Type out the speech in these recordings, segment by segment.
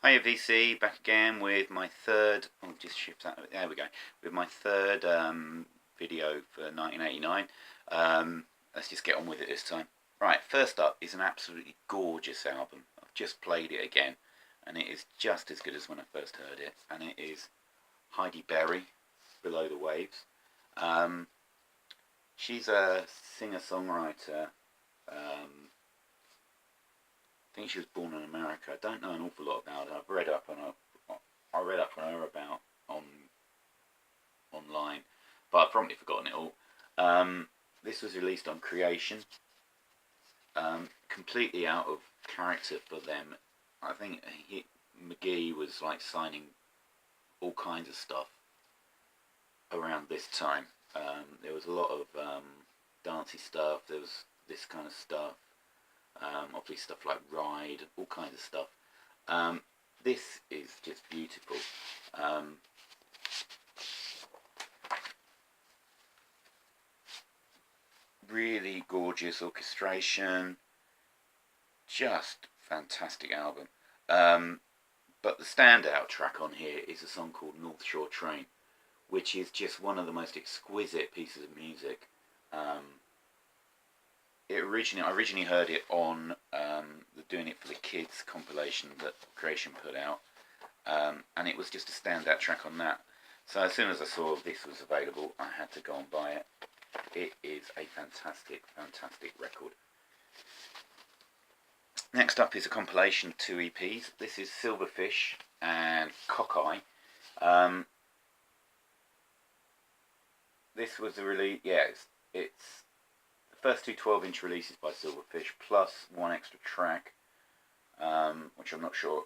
Hiya VC, back again with my third, oh just shift that, there we go, with my third video for 1989. Let's just get on with it this time. Right, first up is an absolutely gorgeous album. I've just played it again and it is just as good as when I first heard it, and it is Heidi Berry, Below the Waves. She's a singer-songwriter. I think she was born in America. I don't know an awful lot about her. I read up on her about online, but I've probably forgotten it all. This was released on Creation. Completely out of character for them. I think McGee was like signing all kinds of stuff around this time. There was a lot of dancey stuff. There was this kind of stuff. Obviously stuff like Ride, all kinds of stuff. This is just beautiful. Really gorgeous orchestration. Just fantastic album. But the standout track on here is a song called North Shore Train, which is just one of the most exquisite pieces of music. I originally heard it on the Doing It for the Kids compilation that Creation put out, and it was just a standout track on that. So as soon as I saw this was available, I had to go and buy it. It is a fantastic, fantastic record. Next up is a compilation of 2 EPs. This is Silverfish and Cockeye. This was the release. Yeah, it's the first two 12-inch releases by Silverfish, plus one extra track, which I'm not sure.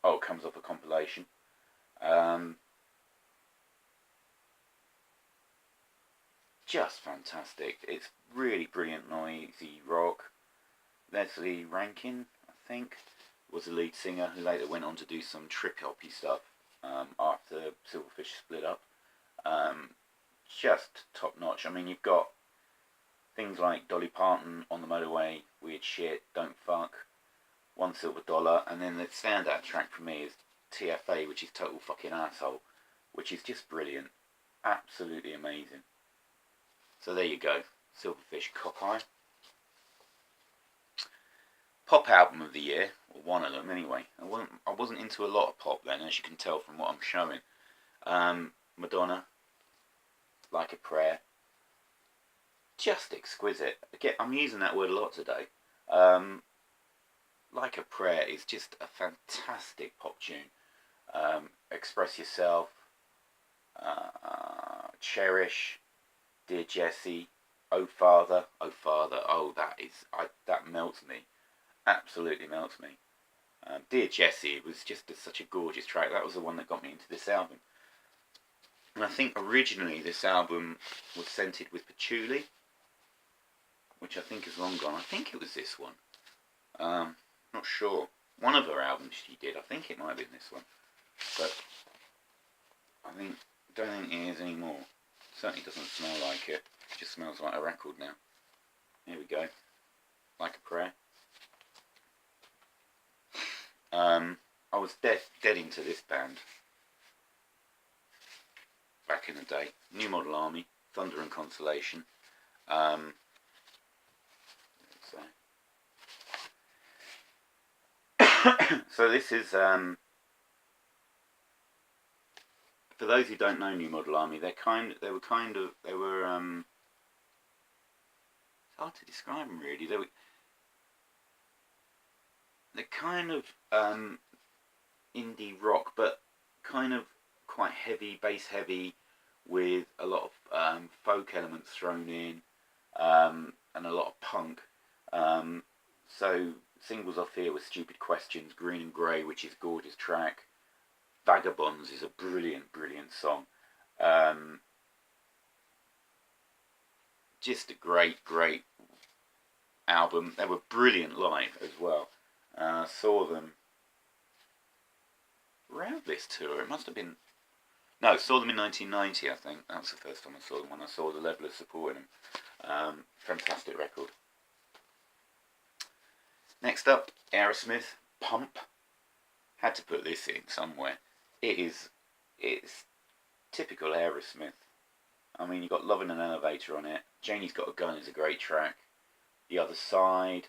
Oh, it comes off a compilation. Just fantastic. It's really brilliant, noisy rock. Leslie Rankin, I think, was the lead singer, who later went on to do some trip-hoppy stuff after Silverfish split up. Just top-notch. I mean, you've got things like Dolly Parton, On the Motorway, Weird Shit, Don't Fuck, One Silver Dollar, and then the standout track for me is TFA, which is Total Fucking Asshole, which is just brilliant. Absolutely amazing. So there you go, Silverfish, Cockeye. Pop album of the year, or one of them anyway. I wasn't into a lot of pop then, as you can tell from what I'm showing. Madonna, Like a Prayer. Just exquisite. Again, I'm using that word a lot today. Like a Prayer is just a fantastic pop tune. Express Yourself, Cherish, Dear Jessie, Oh Father, oh that melts me. Absolutely melts me. Dear Jessie was just such a gorgeous track. That was the one that got me into this album. And I think originally this album was scented with patchouli, which I think is long gone. I think it was this one. Not sure. One of her albums she did. I think it might have been this one. But I don't think it is anymore. It certainly doesn't smell like it. It just smells like a record now. Here we go. Like a Prayer. I was dead into this band back in the day. New Model Army, Thunder and Consolation. So this is for those who don't know New Model Army, they were it's hard to describe them really. They're kind of indie rock, but kind of quite heavy, bass heavy, with a lot of folk elements thrown in, and a lot of punk. So singles off here were Stupid Questions, Green and Grey, which is a gorgeous track. Vagabonds is a brilliant, brilliant song. Just a great, great album. They were brilliant live as well. Saw them around this tour. It must have been... No, saw them in 1990, I think. That was the first time I saw them, when I saw the level of support in them. Fantastic record. Next up, Aerosmith, Pump. Had to put this in somewhere. It's typical Aerosmith. I mean, you've got Love in an Elevator on it. Janie's Got a Gun is a great track. The Other Side,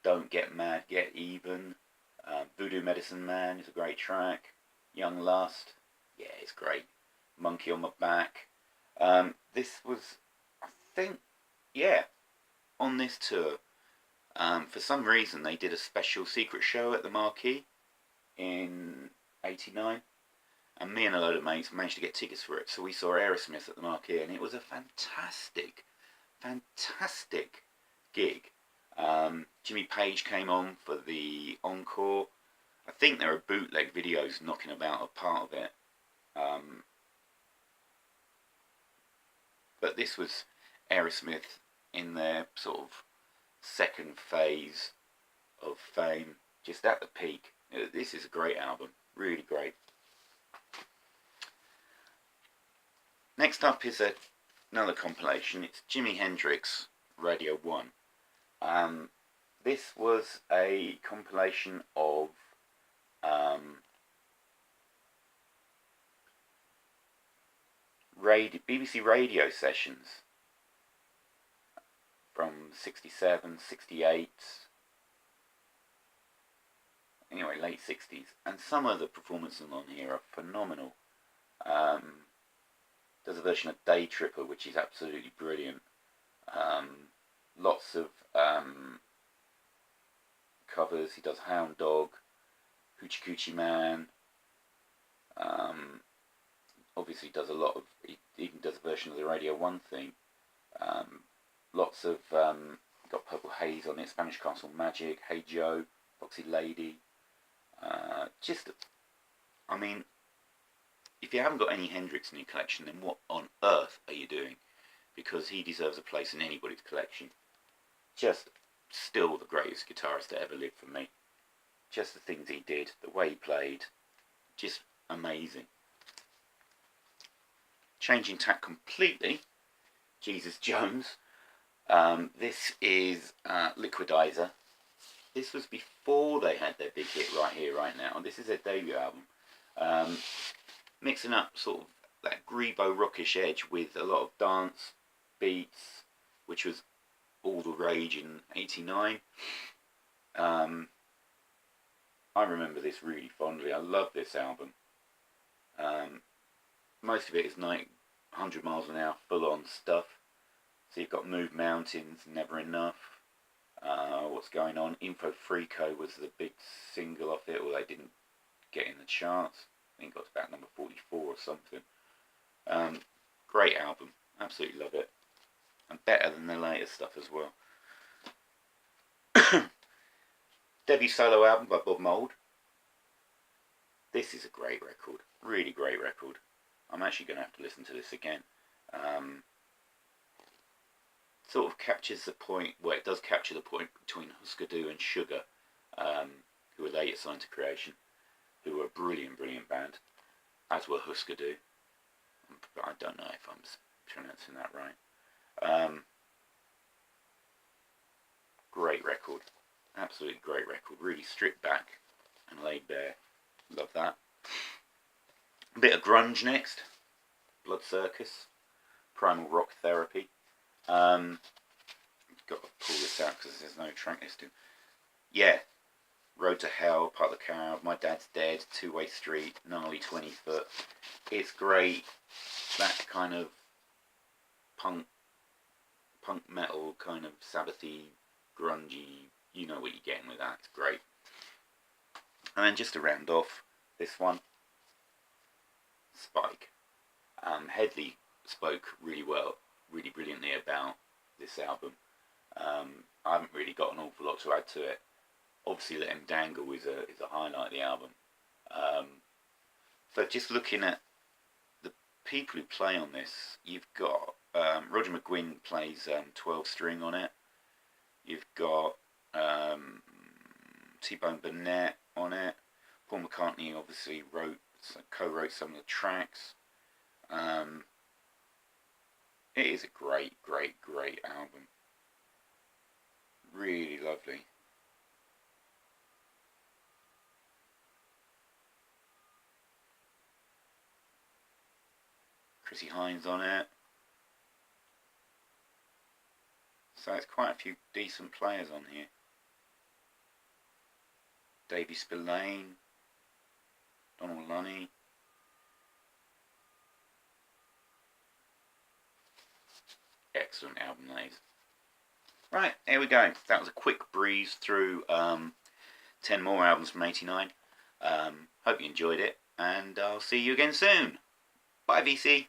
Don't Get Mad, Get Even. Voodoo Medicine Man is a great track. Young Lust, yeah, it's great. Monkey on My Back. This was, I think, yeah, on this tour. For some reason, they did a special secret show at the Marquee in '89. And me and a load of mates managed to get tickets for it. So we saw Aerosmith at the Marquee, and it was a fantastic, fantastic gig. Jimmy Page came on for the encore. I think there are bootleg videos knocking about a part of it. But this was Aerosmith in their sort of second phase of fame, just at the peak. This is a great album, really great. Next up is another compilation. It's Jimi Hendrix Radio 1. This was a compilation of BBC radio sessions from 67, 68, anyway, late 60s. And some of the performances on here are phenomenal. There's a version of Day Tripper, which is absolutely brilliant. Lots of covers. He does Hound Dog, Hoochie Coochie Man. Obviously does a lot of, he even does a version of the Radio 1 theme. Lots of, got Purple Haze on it, Spanish Castle Magic, Hey Joe, Foxy Lady. I mean, if you haven't got any Hendrix in your collection, then what on earth are you doing? Because he deserves a place in anybody's collection. Just still the greatest guitarist to ever live for me. Just the things he did, the way he played, just amazing. Changing tack completely, Jesus Jones. This is Liquidizer. This was before they had their big hit Right Here, Right Now. This is their debut album. Mixing up sort of that Grebo rockish edge with a lot of dance beats, which was all the rage in '89. I remember this really fondly. I love this album. Most of it is 100 miles an hour full-on stuff. So you've got Move Mountains, Never Enough, What's Going On. Info Freako was the big single off it, or they didn't get in the charts. I think it got to about number 44 or something. Great album. Absolutely love it. And better than the later stuff as well. Debut solo album by Bob Mould. This is a great record. Really great record. I'm actually going to have to listen to this again. Sort of captures the point, well, it does capture the point between Husker Du and Sugar, who were later signed to Creation, who were a brilliant, brilliant band, as were Husker Du. But I don't know if I'm pronouncing that right. Great record. Absolutely great record. Really stripped back and laid bare. Love that. A bit of grunge next. Blood Circus. Primal Rock Therapy. Got to pull this out because there's no track listing. Yeah. Road to Hell, Part of the Crowd, My Dad's Dead, Two-Way Street, Gnarly 20 Foot. It's great. That kind of punk metal, kind of Sabbathy, grungy, you know what you're getting with that. It's great. And then just to round off this one, Spike. Headley spoke really well, really brilliantly about this album. I haven't really got an awful lot to add to it. Obviously, Let Him Dangle is a highlight of the album. But just looking at the people who play on this, you've got Roger McGuinn plays 12-string on it. You've got T-Bone Burnett on it. Paul McCartney obviously co-wrote some of the tracks. It is a great, great, great album. Really lovely. Chrissy Hines on it. So it's quite a few decent players on here. Davy Spillane, Donald Lunny. Excellent album, these. Right, here we go. That was a quick breeze through 10 more albums from '89. Hope you enjoyed it, and I'll see you again soon. Bye, VC.